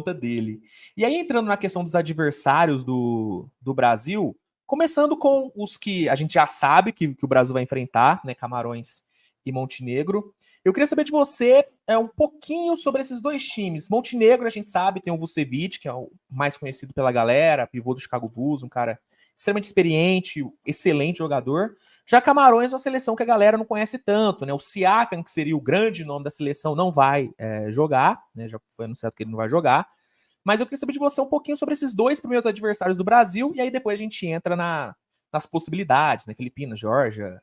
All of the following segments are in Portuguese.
conta dele. E aí, entrando na questão dos adversários do Brasil, começando com os que a gente já sabe que o Brasil vai enfrentar, né? Camarões e Montenegro. Eu queria saber de você um pouquinho sobre esses dois times. Montenegro, a gente sabe, tem o Vucevic, que é o mais conhecido pela galera, pivô do Chicago Bulls, um cara extremamente experiente, excelente jogador. Já Camarões é uma seleção que a galera não conhece tanto, né? O Siakam, que seria o grande nome da seleção, não vai jogar, né? Já foi anunciado que ele não vai jogar. Mas eu queria saber de você um pouquinho sobre esses dois primeiros adversários do Brasil, e aí depois a gente entra nas possibilidades, né? Filipinas, Geórgia,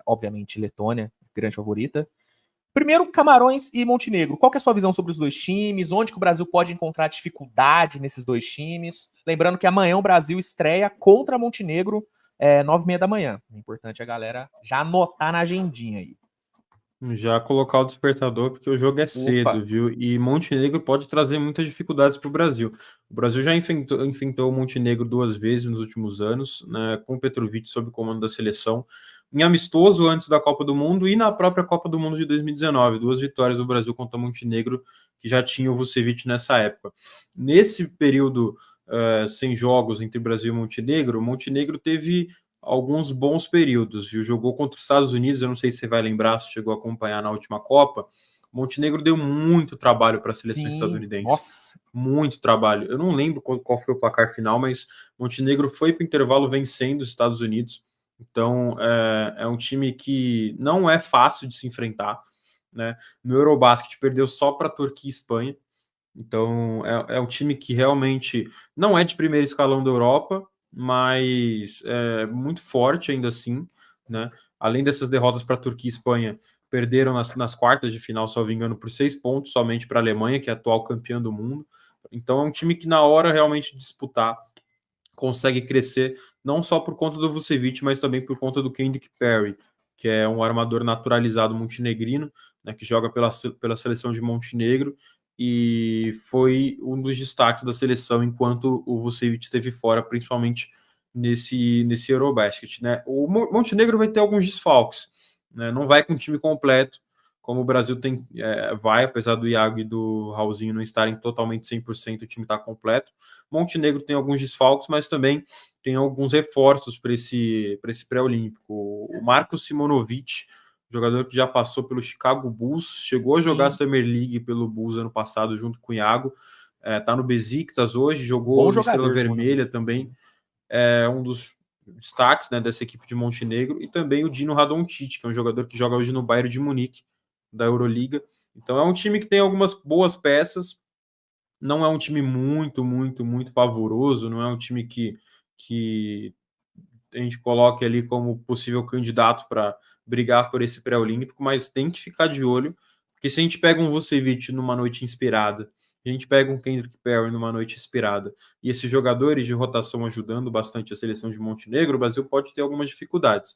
obviamente Letônia, grande favorita. Primeiro, Camarões e Montenegro. Qual que é a sua visão sobre os dois times? Onde que o Brasil pode encontrar dificuldade nesses dois times? Lembrando que amanhã o Brasil estreia contra Montenegro, 9h30 da manhã. É importante a galera já anotar na agendinha aí. Já colocar o despertador, porque o jogo é cedo, Opa. viu? E Montenegro pode trazer muitas dificuldades para o Brasil. O Brasil já enfrentou o Montenegro 2 vezes nos últimos anos, né, com o Petrovic sob comando da seleção, em amistoso antes da Copa do Mundo e na própria Copa do Mundo de 2019. 2 vitórias do Brasil contra o Montenegro, que já tinha o Vucevic nessa época. Nesse período sem jogos entre Brasil e Montenegro, o Montenegro teve alguns bons períodos, viu? Jogou contra os Estados Unidos, eu não sei se você vai lembrar, se chegou a acompanhar na última Copa. Montenegro deu muito trabalho para a seleção Sim, estadunidense. nossa. Muito trabalho. Eu não lembro qual foi o placar final, mas Montenegro foi para o intervalo vencendo os Estados Unidos. Então, é um time que não é fácil de se enfrentar, né? No Eurobasket perdeu só para a Turquia e Espanha. Então, é um time que realmente não é de primeiro escalão da Europa, mas é muito forte ainda assim, né? Além dessas derrotas para a Turquia e Espanha, perderam nas quartas de final, só engano, por 6 pontos, somente para a Alemanha, que é a atual campeã do mundo. Então, é um time que, na hora realmente de disputar, consegue crescer, não só por conta do Vucevic, mas também por conta do Kendrick Perry, que é um armador naturalizado montenegrino, né, que joga pela seleção de Montenegro, e foi um dos destaques da seleção enquanto o Vucevic esteve fora, principalmente nesse Eurobasket, né? O Montenegro vai ter alguns desfalques, né? Não vai com o time completo, como o Brasil vai, apesar do Iago e do Raulzinho não estarem totalmente 100%, o time está completo. Montenegro tem alguns desfalques, mas também tem alguns reforços para esse pré-olímpico. O Marcos Simonovic, jogador que já passou pelo Chicago Bulls, chegou a jogar a Sim. Summer League pelo Bulls ano passado junto com o Iago, tá no Besiktas hoje, jogou Bom no Estrela jogador, Vermelha Simonovic. também, é um dos destaques, né, dessa equipe de Montenegro, e também o Dino Radončić, que é um jogador que joga hoje no Bayern de Munique, da Euroliga. Então é um time que tem algumas boas peças, não é um time muito, muito, muito pavoroso, não é um time que a gente coloque ali como possível candidato para brigar por esse pré-olímpico, mas tem que ficar de olho, porque se a gente pega um Vucevic numa noite inspirada, a gente pega um Kendrick Perry numa noite inspirada, e esses jogadores de rotação ajudando bastante a seleção de Montenegro, o Brasil pode ter algumas dificuldades.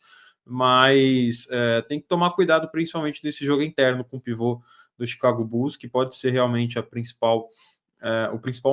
Mas tem que tomar cuidado, principalmente nesse jogo interno com o pivô do Chicago Bulls, que pode ser realmente o principal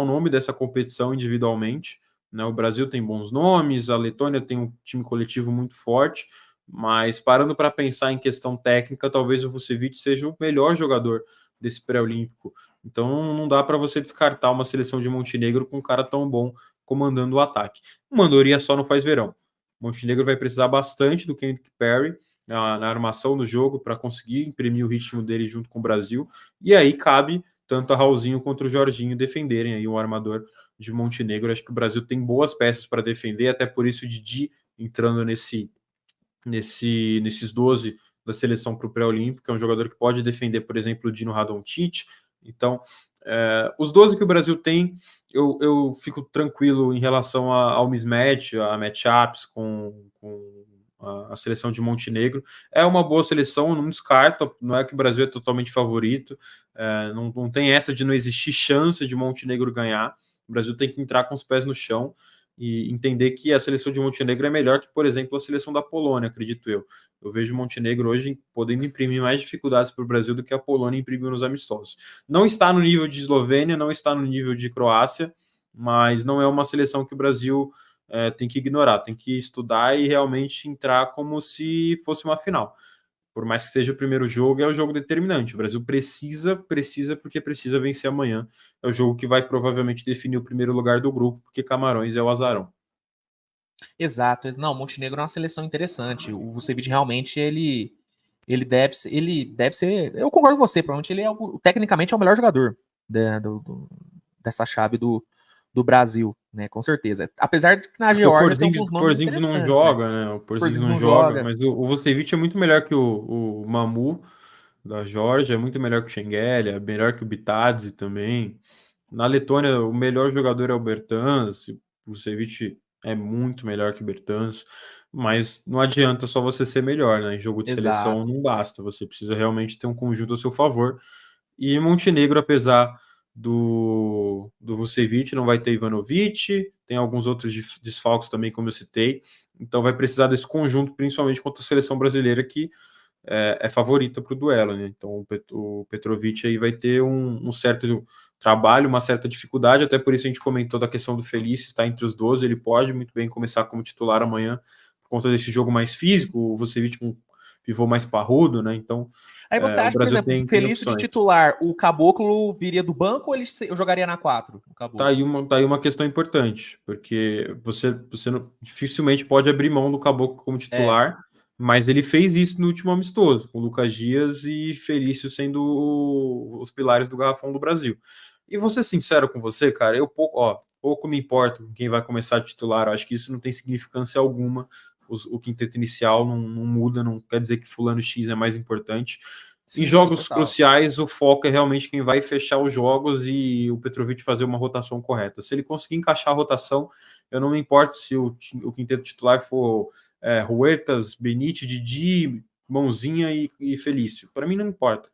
nome dessa competição individualmente, né? O Brasil tem bons nomes, a Letônia tem um time coletivo muito forte, mas parando para pensar em questão técnica, talvez o Vucevic seja o melhor jogador desse pré-olímpico. Então não dá para você descartar uma seleção de Montenegro com um cara tão bom comandando o ataque. Uma andorinha só não faz verão. Montenegro vai precisar bastante do Kendrick Perry na armação do jogo para conseguir imprimir o ritmo dele junto com o Brasil, e aí cabe tanto a Raulzinho quanto o Jorginho defenderem aí o armador de Montenegro. Acho que o Brasil tem boas peças para defender, até por isso o Didi entrando nesses 12 da seleção para o pré-olímpico, é um jogador que pode defender, por exemplo, o Dino Radončić. Então, os 12 que o Brasil tem, eu fico tranquilo em relação ao mismatch, a matchups com a seleção de Montenegro. É uma boa seleção, não descarto, não é que o Brasil é totalmente favorito, não tem essa de não existir chance de Montenegro ganhar. O Brasil tem que entrar com os pés no chão e entender que a seleção de Montenegro é melhor que, por exemplo, a seleção da Polônia, acredito eu. Eu vejo Montenegro hoje podendo imprimir mais dificuldades para o Brasil do que a Polônia imprimiu nos amistosos. Não está no nível de Eslovênia, não está no nível de Croácia, mas não é uma seleção que o Brasil tem que ignorar, tem que estudar e realmente entrar como se fosse uma final. por mais que seja o primeiro jogo, é o jogo determinante. O Brasil precisa porque precisa vencer amanhã. É o jogo que vai provavelmente definir o primeiro lugar do grupo, porque Camarões é o azarão. Exato. Não, Montenegro é uma seleção interessante. O Vucevic realmente ele deve ser. Eu concordo com você. Provavelmente ele é tecnicamente é o melhor jogador dessa chave do Brasil, né? Com certeza. Apesar de que na Porque o Geórgia tem Porzingis, alguns nomes Porzingis não interessantes, né? joga, né? O Porzingis Porzingis não não joga, joga. mas o Vucevic é muito melhor que o Mamu da Geórgia, é muito melhor que o Şengeli, é melhor que o Bitadze também. Na Letônia, o melhor jogador é o Bertans, o Vucevic é muito melhor que o Bertans, mas não adianta só você ser melhor, né? Em jogo de seleção Exato. não basta, você precisa realmente ter um conjunto a seu favor. E Montenegro, apesar do Vucevic, não vai ter Ivanovic, tem alguns outros desfalques também, como eu citei, então vai precisar desse conjunto, principalmente contra a seleção brasileira, que é favorita para o duelo, né? Então o Petrovic aí vai ter um certo trabalho, uma certa dificuldade, até por isso a gente comentou da questão do Felício, está entre os 12, ele pode muito bem começar como titular amanhã, por conta desse jogo mais físico, o Vucevic com um pivô mais parrudo, né? Então Aí você o acha, por Brasil exemplo, tem Felício de opções. titular, o Caboclo viria do banco ou eu jogaria na 4? O Tá Caboclo. aí uma questão importante, porque você dificilmente pode abrir mão do Caboclo como É. titular, mas ele fez isso no último amistoso, com Lucas Dias e Felício sendo os pilares do garrafão do Brasil. E vou ser sincero com você, cara, eu pouco me importo com quem vai começar a titular, eu acho que isso não tem significância alguma, o quinteto inicial não muda, não quer dizer que fulano X é mais importante. Em Sim, jogos total. cruciais, o foco é realmente quem vai fechar os jogos e o Petrovic fazer uma rotação correta. Se ele conseguir encaixar a rotação, eu não me importo se o quinteto titular for Huertas, Benite, Didi, Mãozinha e Felício. Para mim não importa.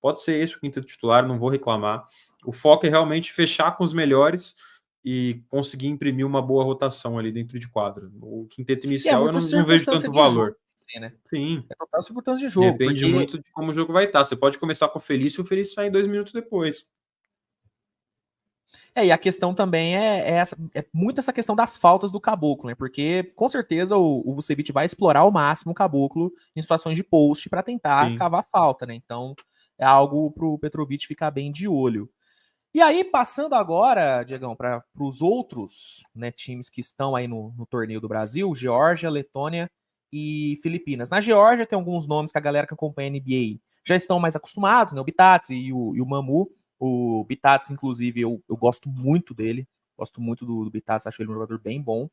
Pode ser esse o quinteto titular, não vou reclamar. O foco é realmente fechar com os melhores e conseguir imprimir uma boa rotação ali dentro de quadro. O quinteto E é inicial eu muito não vejo circunstância tanto de jogo, valor. né? Sim, É total circunstância de jogo, depende porque muito de como o jogo vai estar. Você pode começar com o Felício e o Felício sai 2 minutos depois. e a questão também é muito essa questão das faltas do Caboclo, né? Porque com certeza o Vucevic vai explorar ao máximo o Caboclo em situações de post para tentar Sim. cavar falta, né? Então é algo pro Petrovic ficar bem de olho. E aí, passando agora, Diegão, para os outros, né, times que estão aí no torneio do Brasil, Geórgia, Letônia e Filipinas. Na Geórgia tem alguns nomes que a galera que acompanha a NBA já estão mais acostumados, né? O Bitats e o Mamu. O Bitats, inclusive, eu gosto muito dele. Gosto muito do Bitats, acho ele um jogador bem bom.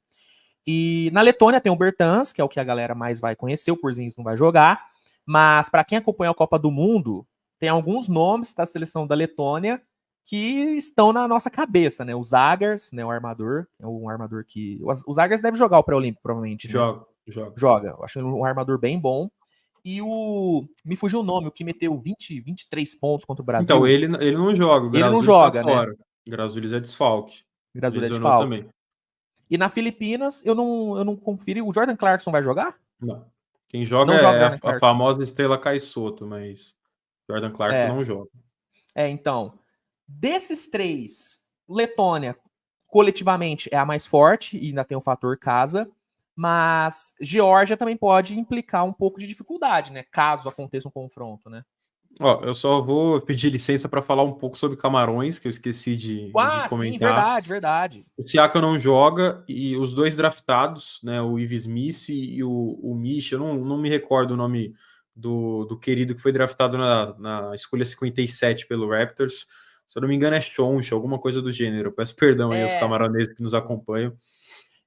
E na Letônia tem o Bertans, que é o que a galera mais vai conhecer, o Porzingis não vai jogar. Mas para quem acompanha a Copa do Mundo, tem alguns nomes da seleção da Letônia que estão na nossa cabeça, né? O Zagars, né, o armador, é um armador que o Zagars deve jogar o pré-olímpico provavelmente, né? Joga. Joga. Eu acho ele um armador bem bom. E me fugiu o nome, o que meteu 23 pontos contra o Então, Brasil. ele não joga, o Ele não Grazulis está joga, né? fora. O Grazulis é desfalque. Graças é de Lesionou falque. também. E na Filipinas, eu não conferi. O Jordan Clarkson vai jogar? Não. Quem joga Não joga o é Jordan a Clarkson. famosa Estrela Caiçoto, mas Jordan Clarkson É, não joga. então. Desses três, Letônia, coletivamente, é a mais forte e ainda tem o fator casa. Mas Geórgia também pode implicar um pouco de dificuldade, né? Caso aconteça um confronto, né? Ó, eu só vou pedir licença para falar um pouco sobre Camarões, que eu esqueci de Ah, sim, comentar. verdade, verdade. O Siaka não joga e os dois draftados, né, o Ives Smith e o Misha, eu não me recordo o nome do querido que foi draftado na escolha 57 pelo Raptors. Se eu não me engano é Shonch, alguma coisa do gênero. Eu peço perdão aí aos É, camaroneses que nos acompanham,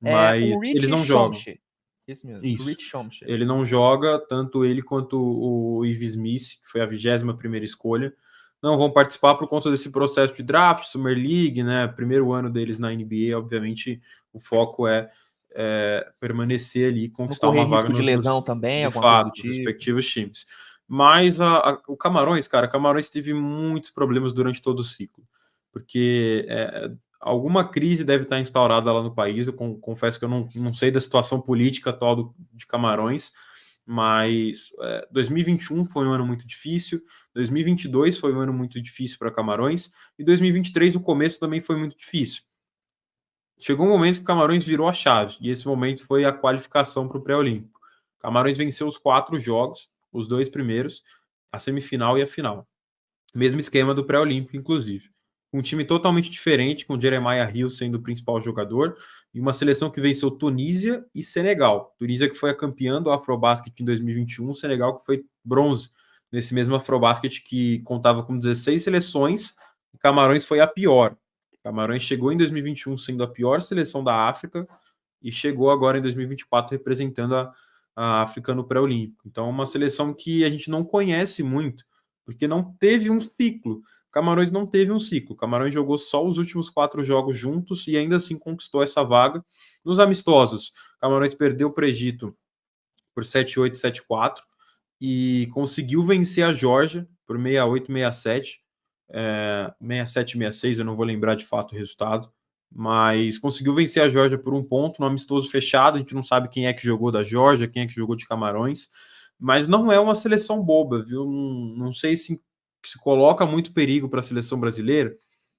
o mas eles Rich não jogam. Chomche. Esse mesmo, o Isso. Rich Chomche. Ele não joga, tanto ele quanto o Ives Smith, que foi a 21ª escolha, não vão participar por conta desse processo de draft, Summer League, né? Primeiro ano deles na NBA, obviamente o foco permanecer ali e Não conquistar correr uma vaga risco de lesão também, de alguma coisa do fato, nos tipo. respectivos times. Mas o Camarões, cara, Camarões teve muitos problemas durante todo o ciclo, porque alguma crise deve estar instaurada lá no país. Eu confesso que eu não sei da situação política atual de Camarões, mas 2021 foi um ano muito difícil, 2022 foi um ano muito difícil para Camarões, e 2023 o começo também foi muito difícil. Chegou um momento que o Camarões virou a chave, e esse momento foi a qualificação para o pré-olímpico. Camarões venceu os 4 jogos, os 2 primeiros, a semifinal e a final. Mesmo esquema do pré-olímpico, inclusive. Um time totalmente diferente, com Jeremiah Hill sendo o principal jogador, e uma seleção que venceu Tunísia e Senegal. Tunísia que foi a campeã do Afrobasket em 2021, Senegal que foi bronze nesse mesmo Afrobasket que contava com 16 seleções, e Camarões foi a pior. Camarões chegou em 2021 sendo a pior seleção da África e chegou agora em 2024 representando a África no pré-olímpico. Então, é uma seleção que a gente não conhece muito, porque não teve um ciclo. Camarões não teve um ciclo. Camarões jogou só os últimos 4 jogos juntos e ainda assim conquistou essa vaga. Nos amistosos, Camarões perdeu para o Egito por 7-8, 7-4 e conseguiu vencer a Geórgia por 6-8, 6-7. 67, 66, eu não vou lembrar de fato o resultado, mas conseguiu vencer a Geórgia por um ponto no amistoso fechado. A gente não sabe quem é que jogou da Geórgia, quem é que jogou de Camarões, mas não é uma seleção boba, viu? Não sei se coloca muito perigo para a seleção brasileira,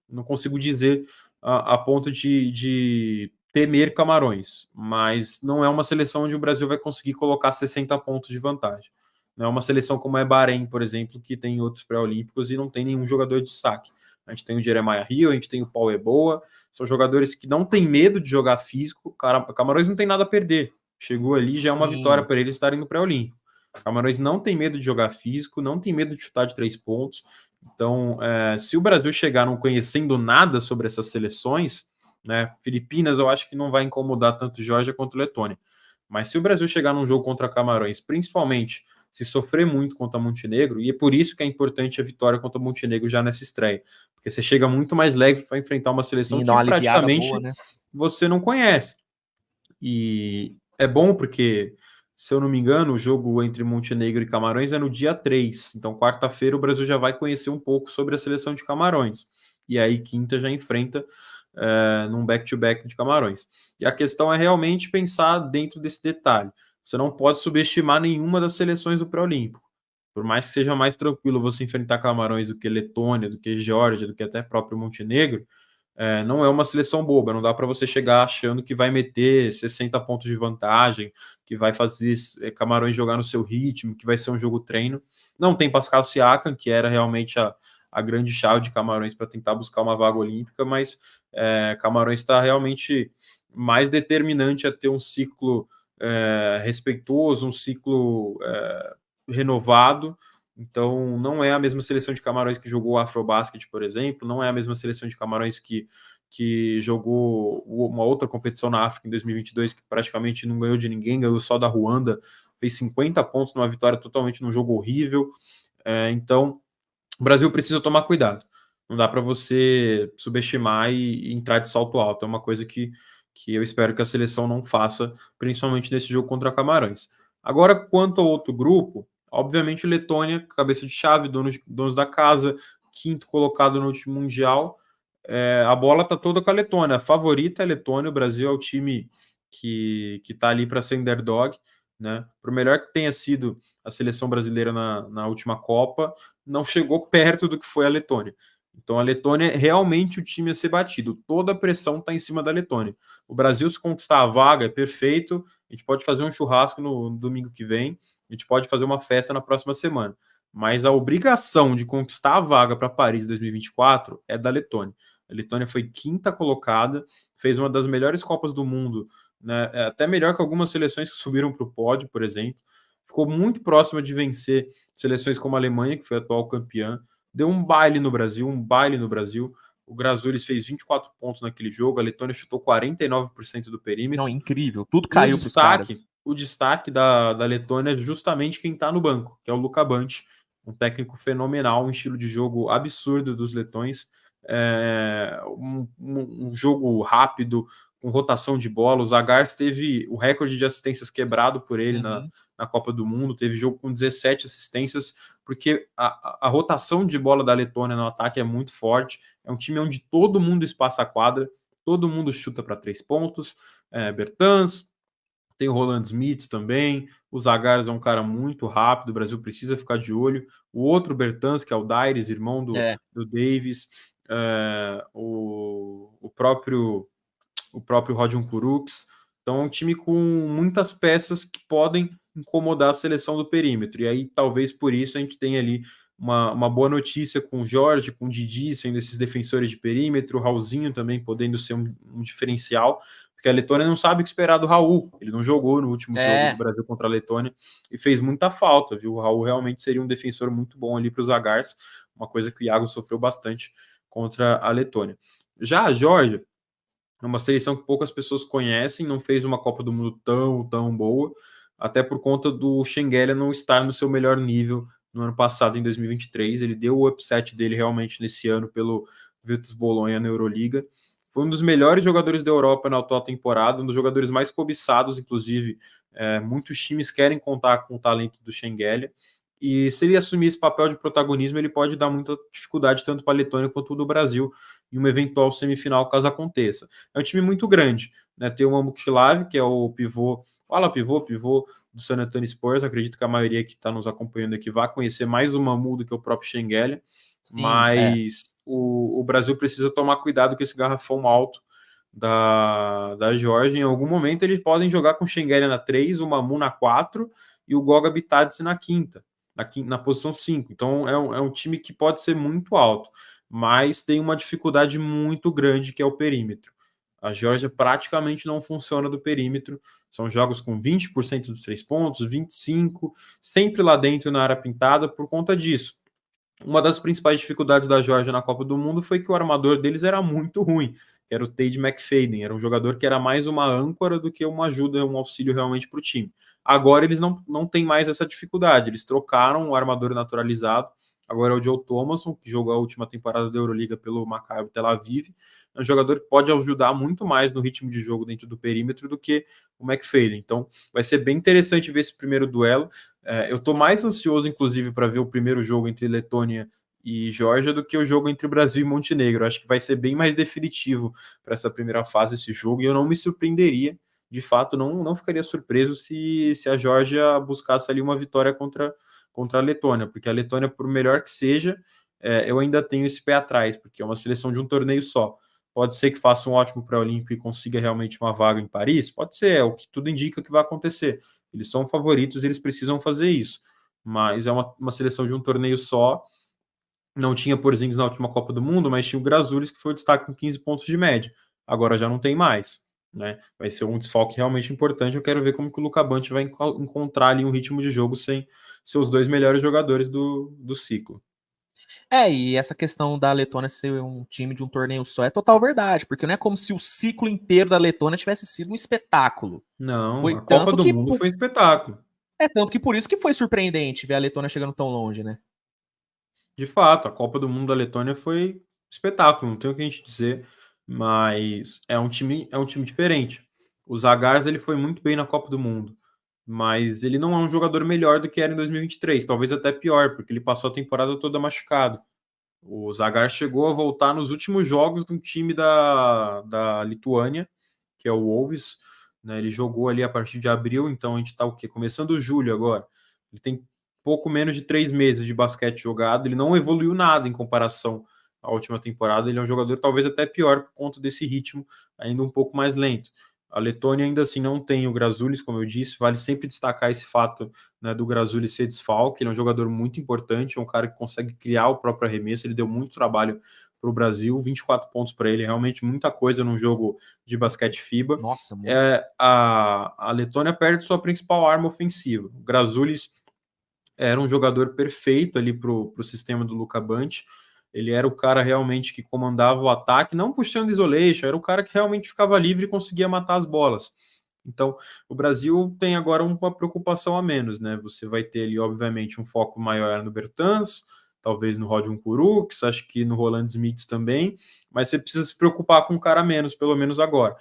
não consigo dizer a ponto de temer Camarões, mas não é uma seleção onde o Brasil vai conseguir colocar 60 pontos de vantagem. Não é uma seleção como é Bahrein, por exemplo, que tem outros pré-olímpicos e não tem nenhum jogador de destaque. A gente tem o Jeremiah Hill, a gente tem o Paul Eboa, são jogadores que não têm medo de jogar físico. Camarões não tem nada a perder. Chegou ali, já é uma vitória para eles estarem no pré-olímpico. Camarões não tem medo de jogar físico, não tem medo de chutar de 3 pontos. Então, se o Brasil chegar não conhecendo nada sobre essas seleções, né, Filipinas eu acho que não vai incomodar tanto Geórgia quanto Letônia. Mas se o Brasil chegar num jogo contra Camarões, principalmente se sofrer muito contra Montenegro, e é por isso que é importante a vitória contra Montenegro já nessa estreia, porque você chega muito mais leve para enfrentar uma seleção que praticamente boa, né? Você não conhece. E é bom porque, se eu não me engano, o jogo entre Montenegro e Camarões é no dia 3. Então, quarta-feira, o Brasil já vai conhecer um pouco sobre a seleção de Camarões. E aí, quinta já enfrenta num back-to-back de Camarões. E a questão é realmente pensar dentro desse detalhe. Você não pode subestimar nenhuma das seleções do pré-olímpico. Por mais que seja mais tranquilo você enfrentar Camarões do que Letônia, do que Geórgia, do que até próprio Montenegro, não é uma seleção boba. Não dá para você chegar achando que vai meter 60 pontos de vantagem, que vai fazer Camarões jogar no seu ritmo, que vai ser um jogo treino. Não tem Pascal Siakam, que era realmente a grande chave de Camarões para tentar buscar uma vaga olímpica, mas Camarões está realmente mais determinante a ter um ciclo respeitoso, um ciclo renovado. Então, não é a mesma seleção de Camarões que jogou o Afrobasket, por exemplo, não é a mesma seleção de Camarões que jogou uma outra competição na África em 2022, que praticamente não ganhou de ninguém, ganhou só da Ruanda, fez 50 pontos numa vitória totalmente num jogo horrível. Então, o Brasil precisa tomar cuidado. Não dá para você subestimar e entrar de salto alto. É uma coisa que eu espero que a seleção não faça, principalmente nesse jogo contra Camarões. Agora, quanto ao outro grupo, obviamente Letônia, cabeça de chave, donos da casa, quinto colocado no último Mundial. A bola está toda com a Letônia. A favorita é a Letônia, o Brasil é o time que está ali para ser underdog. Né? Por melhor que tenha sido a seleção brasileira na última Copa, não chegou perto do que foi a Letônia. Então a Letônia é realmente o time a ser batido. Toda a pressão está em cima da Letônia. O Brasil, se conquistar a vaga, é perfeito. A gente pode fazer um churrasco no domingo que vem. A gente pode fazer uma festa na próxima semana. Mas a obrigação de conquistar a vaga para Paris 2024 é da Letônia. A Letônia foi quinta colocada, fez uma das melhores Copas do Mundo, né? Até melhor que algumas seleções que subiram para o pódio, por exemplo. Ficou muito próxima de vencer seleções como a Alemanha, que foi a atual campeã. Deu um baile no Brasil, um baile no Brasil. O Grazulis fez 24 pontos naquele jogo, a Letônia chutou 49% do perímetro. Não, incrível, tudo caiu para os caras. O destaque da Letônia é justamente quem está no banco, que é o Luka Banch, um técnico fenomenal, um estilo de jogo absurdo dos letões, um jogo rápido, com rotação de bola. O Zagars teve o recorde de assistências quebrado por ele na Copa do Mundo, teve jogo com 17 assistências, porque a rotação de bola da Letônia no ataque é muito forte. É um time onde todo mundo espaça a quadra, todo mundo chuta para 3 pontos. Bertans, tem o Roland Smith também. O Zagars é um cara muito rápido, o Brasil precisa ficar de olho. O outro Bertans, que é o Daires, irmão do Davis, o próprio Rodion Kurucs. Então é um time com muitas peças que podem incomodar a seleção do perímetro. E aí, talvez por isso, a gente tenha ali uma boa notícia com o Jorge, com o Didi, sendo esses defensores de perímetro, o Raulzinho também podendo ser um diferencial, porque a Letônia não sabe o que esperar do Raul. Ele não jogou no último jogo do Brasil contra a Letônia e fez muita falta, viu? O Raul realmente seria um defensor muito bom ali para os Zagars, uma coisa que o Iago sofreu bastante contra a Letônia. Já a Geórgia é uma seleção que poucas pessoas conhecem, não fez uma Copa do Mundo tão boa, até por conta do Schengelia não estar no seu melhor nível no ano passado, em 2023. Ele deu o upset dele realmente nesse ano pelo Virtus Bolonha na Euroliga. Foi um dos melhores jogadores da Europa na atual temporada, um dos jogadores mais cobiçados, inclusive muitos times querem contar com o talento do Schengelia. E se ele assumir esse papel de protagonismo, ele pode dar muita dificuldade tanto para a Letônia quanto do Brasil em uma eventual semifinal, caso aconteça. É um time muito grande, né? Tem o Mamukhilav, que é o pivô, pivô do San Antonio Spurs. Acredito que a maioria que está nos acompanhando aqui vai conhecer mais o Mamu do que o próprio Schengelia, mas o Brasil precisa tomar cuidado com esse garrafão alto da Geórgia. Em algum momento eles podem jogar com o Schengelia na 3, o Mamu na 4 e o Goga Bitadze na quinta. Na posição 5. Então é um time que pode ser muito alto, mas tem uma dificuldade muito grande que é o perímetro. A Geórgia praticamente não funciona do perímetro. São jogos com 20% dos 3 pontos, 25%, sempre lá dentro na área pintada por conta disso. Uma das principais dificuldades da Geórgia na Copa do Mundo foi que o armador deles era muito ruim, que era o Taide McFadden. Era um jogador que era mais uma âncora do que uma ajuda, um auxílio realmente para o time. Agora eles não têm mais essa dificuldade. Eles trocaram o armador naturalizado. Agora é o Joe Thomason, que jogou a última temporada da Euroliga pelo Maccabi Tel Aviv. É um jogador que pode ajudar muito mais no ritmo de jogo dentro do perímetro do que o McFadden. Então vai ser bem interessante ver esse primeiro duelo. Eu estou mais ansioso, inclusive, para ver o primeiro jogo entre Letônia e Geórgia do que o jogo entre Brasil e Montenegro. Acho que vai ser bem mais definitivo para essa primeira fase esse jogo, e eu não me surpreenderia, de fato, não ficaria surpreso se a Geórgia buscasse ali uma vitória contra a Letônia, porque a Letônia, por melhor que seja, eu ainda tenho esse pé atrás, porque é uma seleção de um torneio só. Pode ser que faça um ótimo pré-olímpico e consiga realmente uma vaga em Paris? Pode ser, é o que tudo indica que vai acontecer. Eles são favoritos, eles precisam fazer isso. Mas é uma seleção de um torneio só. Não tinha Porzingis na última Copa do Mundo, mas tinha o Grazulis, que foi o destaque com 15 pontos de média. Agora já não tem mais, né? Vai ser um desfalque realmente importante. Eu quero ver como que o Luca Banchi vai encontrar ali um ritmo de jogo sem seus dois melhores jogadores do ciclo. E essa questão da Letônia ser um time de um torneio só é total verdade, porque não é como se o ciclo inteiro da Letônia tivesse sido um espetáculo. Não, a Copa do Mundo foi um espetáculo. Tanto que por isso que foi surpreendente ver a Letônia chegando tão longe, né? De fato, a Copa do Mundo da Letônia foi espetáculo, não tem o que a gente dizer, mas é um time diferente. O Zagars, ele foi muito bem na Copa do Mundo, mas ele não é um jogador melhor do que era em 2023, talvez até pior, porque ele passou a temporada toda machucado. O Zagar chegou a voltar nos últimos jogos do time da Lituânia, que é o Wolves, né? Ele jogou ali a partir de abril, então a gente está o quê? Começando julho agora. Ele tem pouco menos de 3 meses de basquete jogado, ele não evoluiu nada em comparação à última temporada. Ele é um jogador talvez até pior por conta desse ritmo ainda um pouco mais lento. A Letônia ainda assim não tem o Grazulis, como eu disse, vale sempre destacar esse fato, né, do Grazulis ser desfalque. Ele é um jogador muito importante, é um cara que consegue criar o próprio arremesso, ele deu muito trabalho para o Brasil, 24 pontos para ele, realmente muita coisa num jogo de basquete FIBA. Nossa, muito. A Letônia perde sua principal arma ofensiva. O Grazulis era um jogador perfeito ali para o sistema do Luca Banchi. Ele era o cara realmente que comandava o ataque, não puxando isolation, era o cara que realmente ficava livre e conseguia matar as bolas. Então, o Brasil tem agora uma preocupação a menos, né? Você vai ter ali, obviamente, um foco maior no Bertans, talvez no Rodion Kurucs, acho que no Roland Smith também, mas você precisa se preocupar com um cara a menos, pelo menos agora.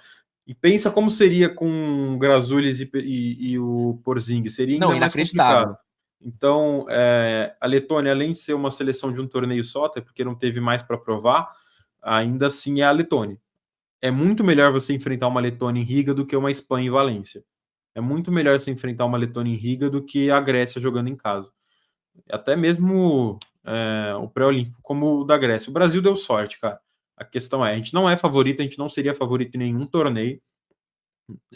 E pensa como seria com o Grazulis e o Porzingis, seria ainda mais complicado. Então, a Letônia, além de ser uma seleção de um torneio só, até porque não teve mais para provar, ainda assim é a Letônia. É muito melhor você enfrentar uma Letônia em Riga do que uma Espanha em Valência. É muito melhor você enfrentar uma Letônia em Riga do que a Grécia jogando em casa. Até mesmo o pré-olímpico como o da Grécia. O Brasil deu sorte, cara. A questão é, a gente não é favorito, a gente não seria favorito em nenhum torneio.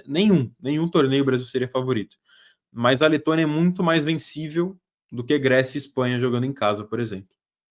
Nenhum torneio o Brasil seria favorito. mas a Letônia é muito mais vencível do que Grécia e Espanha jogando em casa, por exemplo.